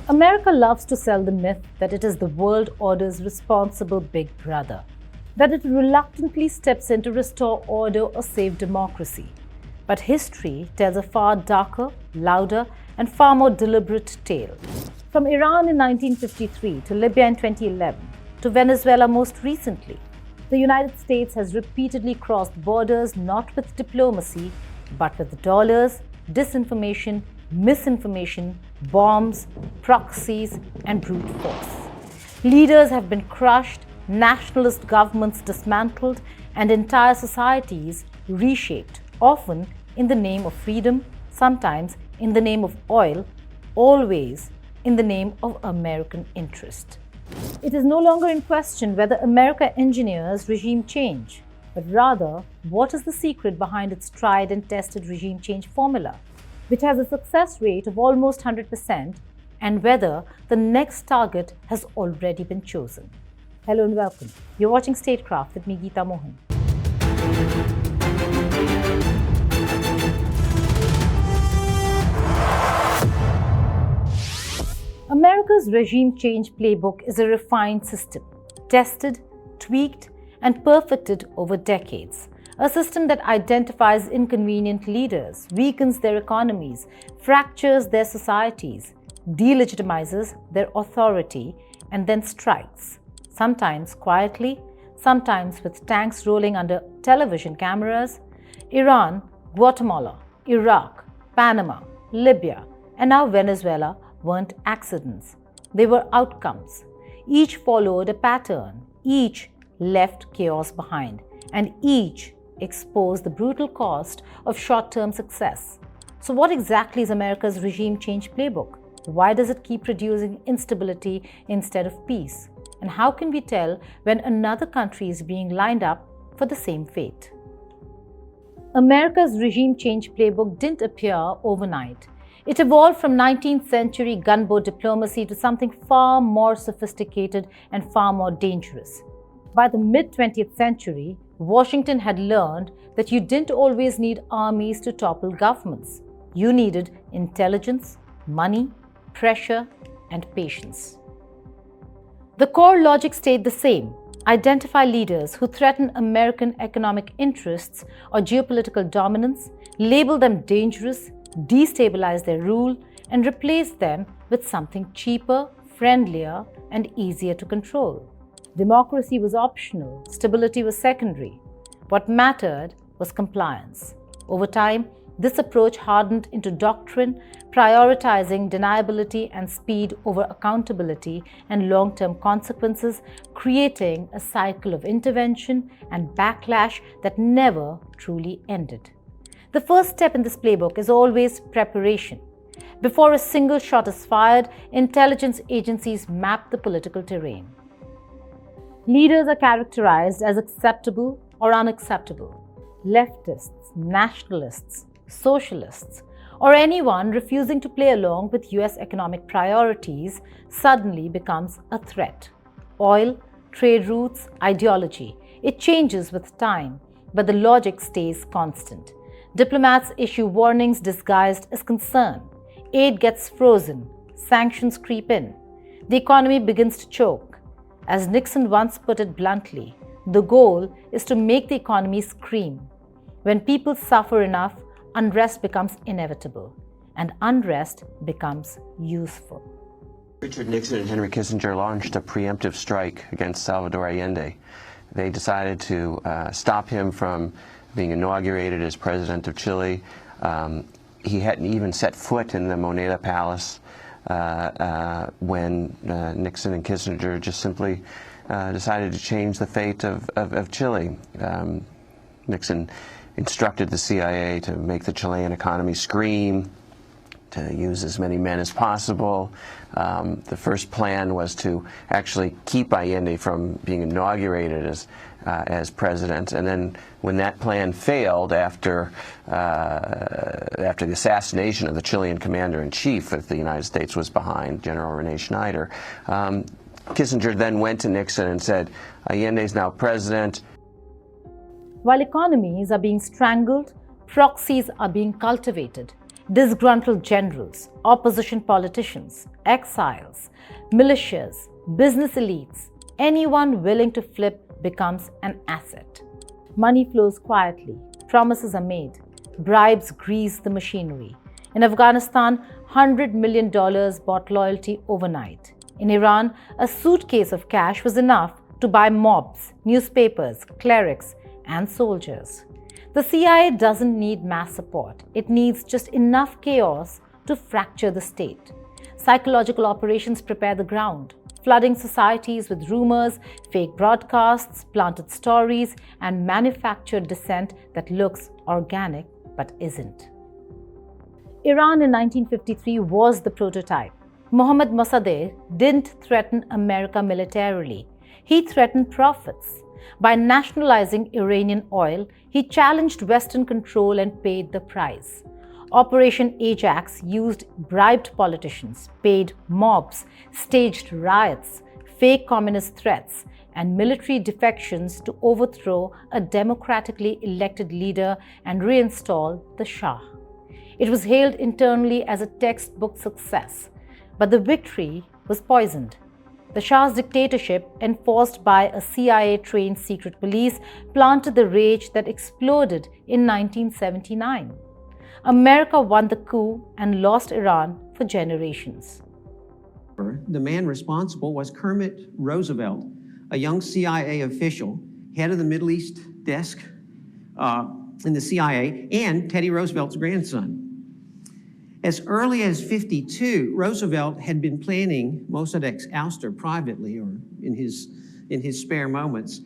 America loves to sell the myth that it is the world order's responsible big brother, that it reluctantly steps in to restore order or save democracy. But history tells a far darker, louder, and far more deliberate tale. From Iran in 1953 to Libya in 2011 to Venezuela most recently, the United States has repeatedly crossed borders not with diplomacy, but with dollars, disinformation, misinformation, bombs, proxies, and brute force. Leaders have been crushed, nationalist governments dismantled, and entire societies reshaped, often in the name of freedom, sometimes in the name of oil, always in the name of American interest. It is no longer in question whether America engineers regime change, but rather what is the secret behind its tried and tested regime change formula, which has a success rate of almost 100%, and whether the next target has already been chosen. Hello and welcome. You're watching Statecraft with me, Geeta Mohan. America's regime change playbook is a refined system, tested, tweaked, and perfected over decades. A system that identifies inconvenient leaders, weakens their economies, fractures their societies, delegitimizes their authority, and then strikes, sometimes quietly, sometimes with tanks rolling under television cameras. Iran, Guatemala, Iraq, Panama, Libya, and now Venezuela weren't accidents. They were outcomes. Each followed a pattern, each left chaos behind, and each exposed the brutal cost of short-term success. So what exactly is America's regime change playbook? Why does it keep producing instability instead of peace? And how can we tell when another country is being lined up for the same fate? America's regime change playbook didn't appear overnight. It evolved from 19th century gunboat diplomacy to something far more sophisticated and far more dangerous. By the mid-20th century, Washington had learned that you didn't always need armies to topple governments. You needed intelligence, money, pressure, and patience. The core logic stayed the same. Identify leaders who threaten American economic interests or geopolitical dominance, label them dangerous, destabilize their rule, and replace them with something cheaper, friendlier, and easier to control. Democracy was optional, stability was secondary. What mattered was compliance. Over time, this approach hardened into doctrine, prioritizing deniability and speed over accountability and long-term consequences, creating a cycle of intervention and backlash that never truly ended. The first step in this playbook is always preparation. Before a single shot is fired, intelligence agencies map the political terrain. Leaders are characterized as acceptable or unacceptable. Leftists, nationalists, socialists, or anyone refusing to play along with US economic priorities suddenly becomes a threat. Oil, trade routes, ideology. It changes with time, but the logic stays constant. Diplomats issue warnings disguised as concern. Aid gets frozen. Sanctions creep in. The economy begins to choke. As Nixon once put it bluntly, the goal is to make the economy scream. When people suffer enough, unrest becomes inevitable, and unrest becomes useful. Richard Nixon and Henry Kissinger launched a preemptive strike against Salvador Allende. They decided to stop him from being inaugurated as president of Chile. He hadn't even set foot in the Moneda Palace when Nixon and Kissinger just simply decided to change the fate of Chile. Nixon instructed the CIA to make the Chilean economy scream, to use as many men as possible. The first plan was to actually keep Allende from being inaugurated as president, and then when that plan failed after the assassination of the Chilean commander-in-chief that the United States was behind, General Rene Schneider, Kissinger then went to Nixon and said, Allende is now president. While economies are being strangled, proxies are being cultivated. disgruntled generals, opposition politicians, exiles, militias, business elites. Anyone willing to flip becomes an asset. Money flows quietly, promises are made, bribes grease the machinery. In Afghanistan, $100 million bought loyalty overnight. In Iran, a suitcase of cash was enough to buy mobs, newspapers, clerics, and soldiers. The CIA doesn't need mass support. It needs just enough chaos to fracture the state. Psychological operations prepare the ground, flooding societies with rumors, fake broadcasts, planted stories, and manufactured dissent that looks organic but isn't. Iran in 1953 was the prototype. Mohammad Mossadegh didn't threaten America militarily. He threatened profits. By nationalizing Iranian oil, he challenged Western control and paid the price. Operation Ajax used bribed politicians, paid mobs, staged riots, fake communist threats, and military defections to overthrow a democratically elected leader and reinstall the Shah. It was hailed internally as a textbook success, but the victory was poisoned. The Shah's dictatorship, enforced by a CIA-trained secret police, planted the rage that exploded in 1979. America won the coup and lost Iran for generations. The man responsible was Kermit Roosevelt, a young CIA official, head of the Middle East desk in the CIA, and Teddy Roosevelt's grandson. As early as '52, Roosevelt had been planning Mossadegh's ouster privately or in his spare moments,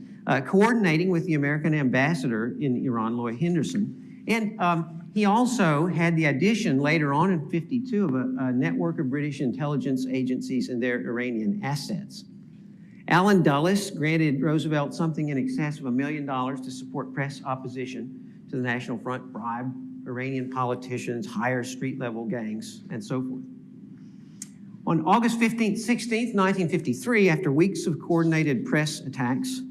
coordinating with the American ambassador in Iran, Lloyd Henderson. And he also had the addition later on in '52 of a network of British intelligence agencies and their Iranian assets. Allen Dulles granted Roosevelt something in excess of $1 million to support press opposition to the National Front, bribe Iranian politicians, hire street-level gangs, and so forth. On August 15th, 16th, 1953, after weeks of coordinated press attacks,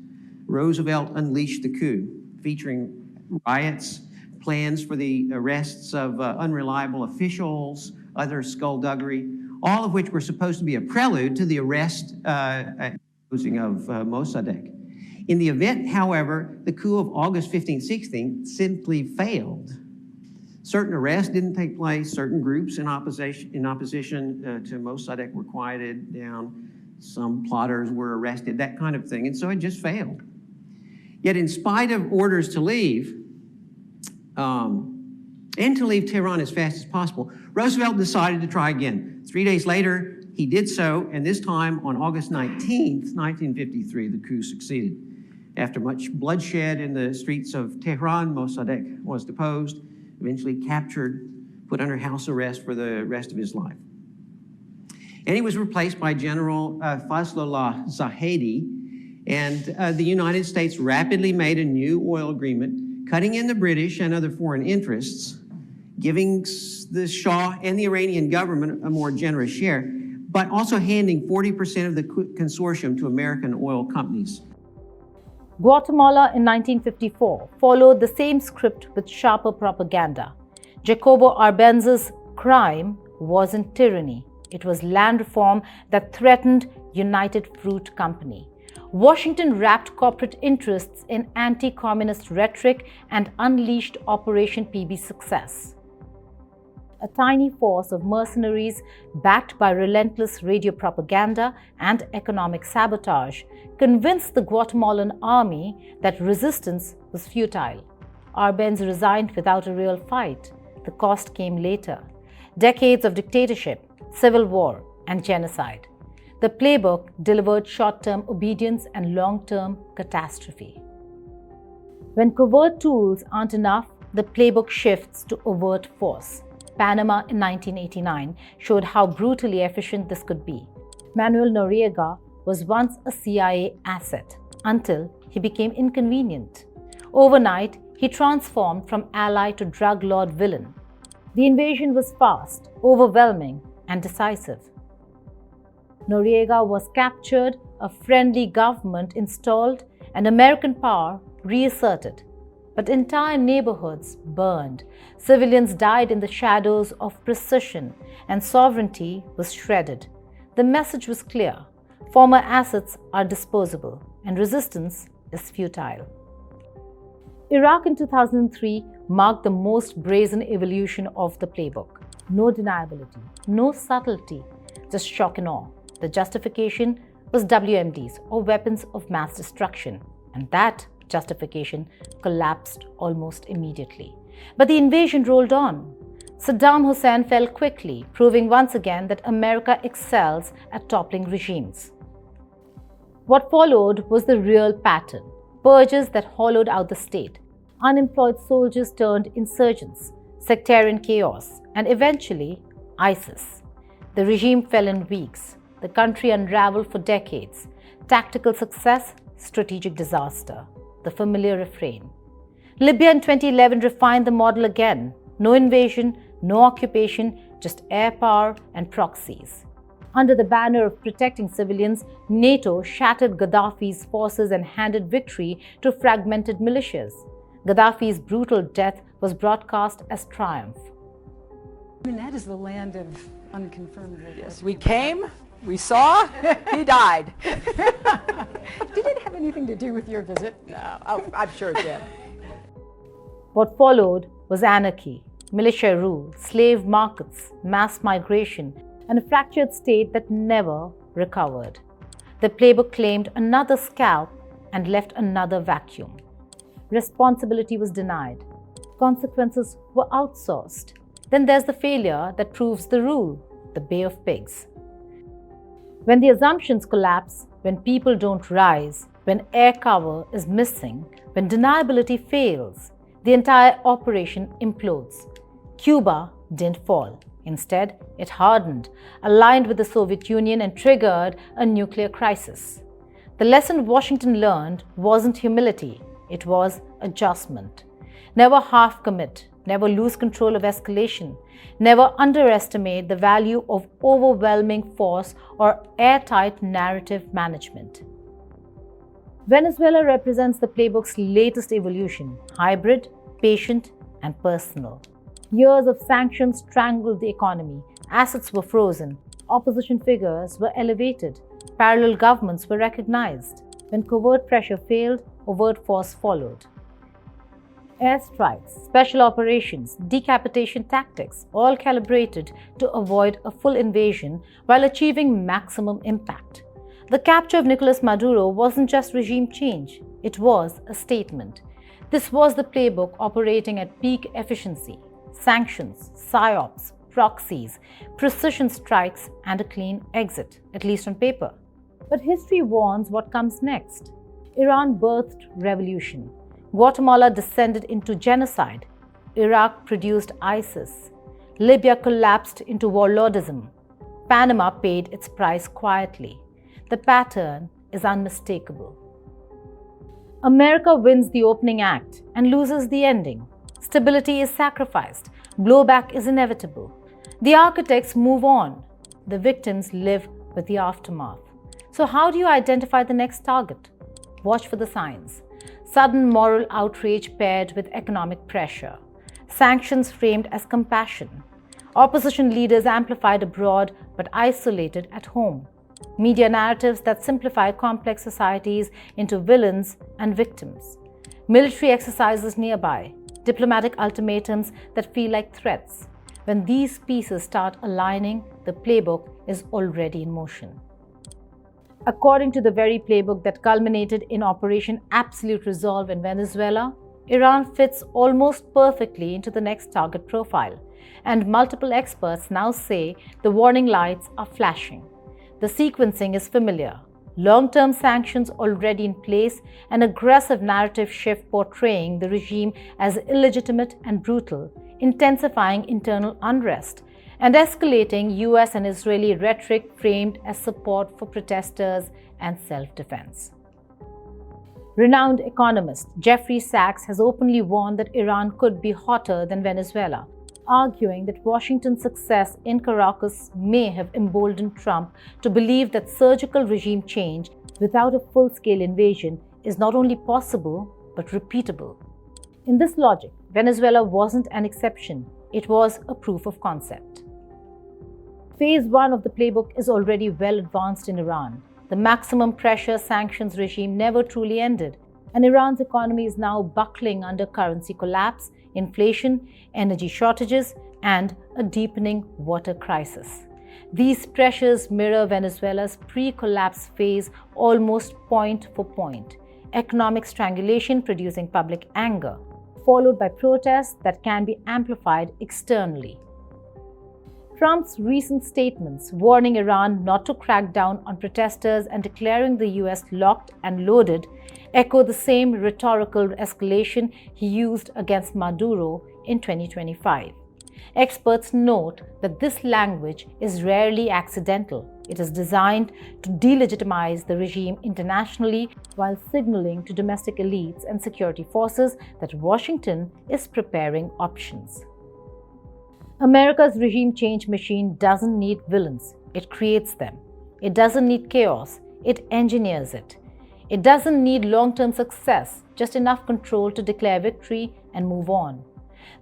Roosevelt unleashed the coup, featuring riots, plans for the arrests of unreliable officials, other skullduggery, all of which were supposed to be a prelude to the arrest and closing of Mossadegh. In the event, however, the coup of August 15th, 16th simply failed. Certain arrests didn't take place, certain groups in opposition to Mossadegh were quieted down, some plotters were arrested, that kind of thing, and so it just failed. Yet in spite of orders to leave, and to leave Tehran as fast as possible, Roosevelt decided to try again. 3 days later, he did so, and this time on August 19th, 1953, the coup succeeded. After much bloodshed in the streets of Tehran, Mossadegh was deposed, eventually captured, put under house arrest for the rest of his life. And he was replaced by General Fazlollah Zahedi, and the United States rapidly made a new oil agreement, cutting in the British and other foreign interests, giving the Shah and the Iranian government a more generous share, but also handing 40% of the consortium to American oil companies. Guatemala in 1954 followed the same script with sharper propaganda. Jacobo Arbenz's crime wasn't tyranny. It was land reform that threatened United Fruit Company. Washington wrapped corporate interests in anti-communist rhetoric and unleashed Operation PB success. A tiny force of mercenaries backed by relentless radio propaganda and economic sabotage convinced the Guatemalan army that resistance was futile. Arbenz resigned without a real fight. The cost came later. Decades of dictatorship, civil war, and genocide. The playbook delivered short-term obedience and long-term catastrophe. When covert tools aren't enough, the playbook shifts to overt force. Panama in 1989 showed how brutally efficient this could be. Manuel Noriega was once a CIA asset until he became inconvenient. Overnight, he transformed from ally to drug lord villain. The invasion was fast, overwhelming, and decisive. Noriega was captured, a friendly government installed, and American power reasserted. but entire neighborhoods burned. Civilians died in the shadows of precision, and sovereignty was shredded. The message was clear: former assets are disposable, and resistance is futile. Iraq in 2003 marked the most brazen evolution of the playbook. No deniability, no subtlety, just shock and awe. The justification was WMDs, or weapons of mass destruction, and that justification collapsed almost immediately. But the invasion rolled on. Saddam Hussein fell quickly, proving once again that America excels at toppling regimes. What followed was the real pattern: purges that hollowed out the state. Unemployed soldiers turned insurgents, sectarian chaos, and eventually ISIS. The regime fell in weeks. The country unraveled for decades. Tactical success, strategic disaster. The familiar refrain. Libya in 2011 refined the model again. No invasion, no occupation, just air power and proxies. Under the banner of protecting civilians, NATO shattered Gaddafi's forces and handed victory to fragmented militias. Gaddafi's brutal death was broadcast as triumph. I mean, that is the land of unconfirmed reports. We came, we saw, he died. Did it have anything to do with your visit? No, I'm sure it did. What followed was anarchy, militia rule, slave markets, mass migration, and a fractured state that never recovered. The playbook claimed another scalp and left another vacuum. Responsibility was denied. Consequences were outsourced. Then there's the failure that proves the rule, the Bay of Pigs. When the assumptions collapse, when people don't rise, when air cover is missing, when deniability fails, the entire operation implodes. Cuba didn't fall. Instead, it hardened, aligned with the Soviet Union, and triggered a nuclear crisis. The lesson Washington learned wasn't humility, it was adjustment. Never half commit, never lose control of escalation, never underestimate the value of overwhelming force or airtight narrative management. Venezuela represents the playbook's latest evolution: hybrid, patient, and personal. Years of sanctions strangled the economy. Assets were frozen. Opposition figures were elevated. Parallel governments were recognized. When covert pressure failed, overt force followed. Airstrikes, special operations, decapitation tactics, all calibrated to avoid a full invasion while achieving maximum impact. The capture of Nicolas Maduro wasn't just regime change, it was a statement. This was the playbook operating at peak efficiency: sanctions, psyops, proxies, precision strikes, and a clean exit, at least on paper. But history warns what comes next. Iran birthed revolution. Guatemala descended into genocide. Iraq produced ISIS. Libya collapsed into warlordism. Panama paid its price quietly. The pattern is unmistakable. America wins the opening act and loses the ending. Stability is sacrificed. Blowback is inevitable. The architects move on. The victims live with the aftermath. So how do you identify the next target? Watch for the signs. Sudden moral outrage paired with economic pressure. Sanctions framed as compassion. Opposition leaders amplified abroad but isolated at home. Media narratives that simplify complex societies into villains and victims. Military exercises nearby. Diplomatic ultimatums that feel like threats. When these pieces start aligning, the playbook is already in motion. According to the very playbook that culminated in Operation Absolute Resolve in Venezuela, Iran fits almost perfectly into the next target profile, and multiple experts now say the warning lights are flashing. The sequencing is familiar. Long-term sanctions already in place, an aggressive narrative shift portraying the regime as illegitimate and brutal, intensifying internal unrest, and escalating US and Israeli rhetoric framed as support for protesters and self-defense. Renowned economist Jeffrey Sachs has openly warned that Iran could be hotter than Venezuela, arguing that Washington's success in Caracas may have emboldened Trump to believe that surgical regime change without a full-scale invasion is not only possible but repeatable. In this logic, Venezuela wasn't an exception, it was a proof of concept. Phase 1 of the playbook is already well advanced in Iran. The maximum pressure sanctions regime never truly ended, and Iran's economy is now buckling under currency collapse, inflation, energy shortages, and a deepening water crisis. These pressures mirror Venezuela's pre-collapse phase almost point for point. Economic strangulation producing public anger, followed by protests that can be amplified externally. Trump's recent statements warning Iran not to crack down on protesters and declaring the US locked and loaded echo the same rhetorical escalation he used against Maduro in 2025. Experts note that this language is rarely accidental. It is designed to delegitimize the regime internationally while signaling to domestic elites and security forces that Washington is preparing options. America's regime change machine doesn't need villains, it creates them. It doesn't need chaos, it engineers it. It doesn't need long-term success, just enough control to declare victory and move on.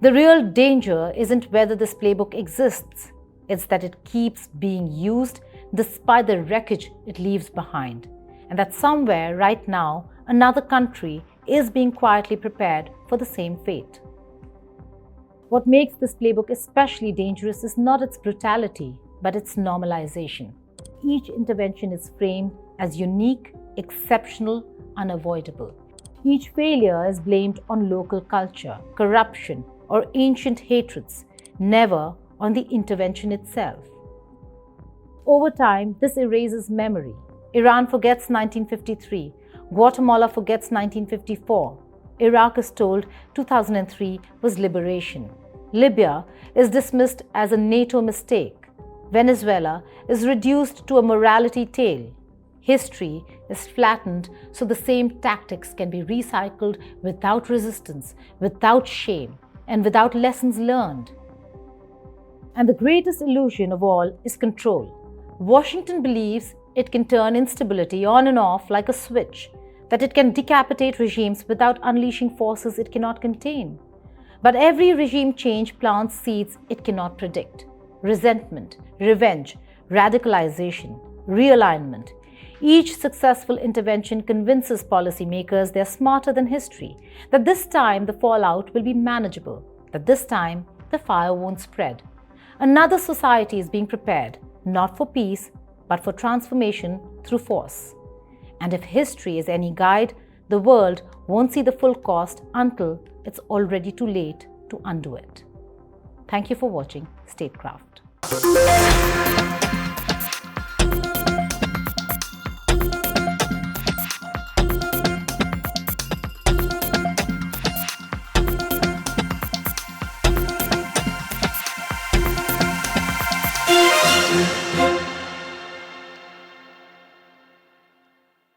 The real danger isn't whether this playbook exists, it's that it keeps being used despite the wreckage it leaves behind, and that somewhere right now another country is being quietly prepared for the same fate. What makes this playbook especially dangerous is not its brutality, but its normalization. Each intervention is framed as unique, exceptional, unavoidable. Each failure is blamed on local culture, corruption, or ancient hatreds, never on the intervention itself. Over time, this erases memory. Iran forgets 1953, Guatemala forgets 1954, Iraq is told 2003 was liberation. Libya is dismissed as a NATO mistake. Venezuela is reduced to a morality tale. History is flattened so the same tactics can be recycled without resistance, without shame, and without lessons learned. And the greatest illusion of all is control. Washington believes it can turn instability on and off like a switch, that it can decapitate regimes without unleashing forces it cannot contain. But every regime change plants seeds it cannot predict. Resentment, revenge, radicalization, realignment. Each successful intervention convinces policymakers they are smarter than history, that this time the fallout will be manageable, that this time the fire won't spread. Another society is being prepared, not for peace, but for transformation through force. And if history is any guide, the world won't see the full cost until it's already too late to undo it. Thank you for watching Statecraft.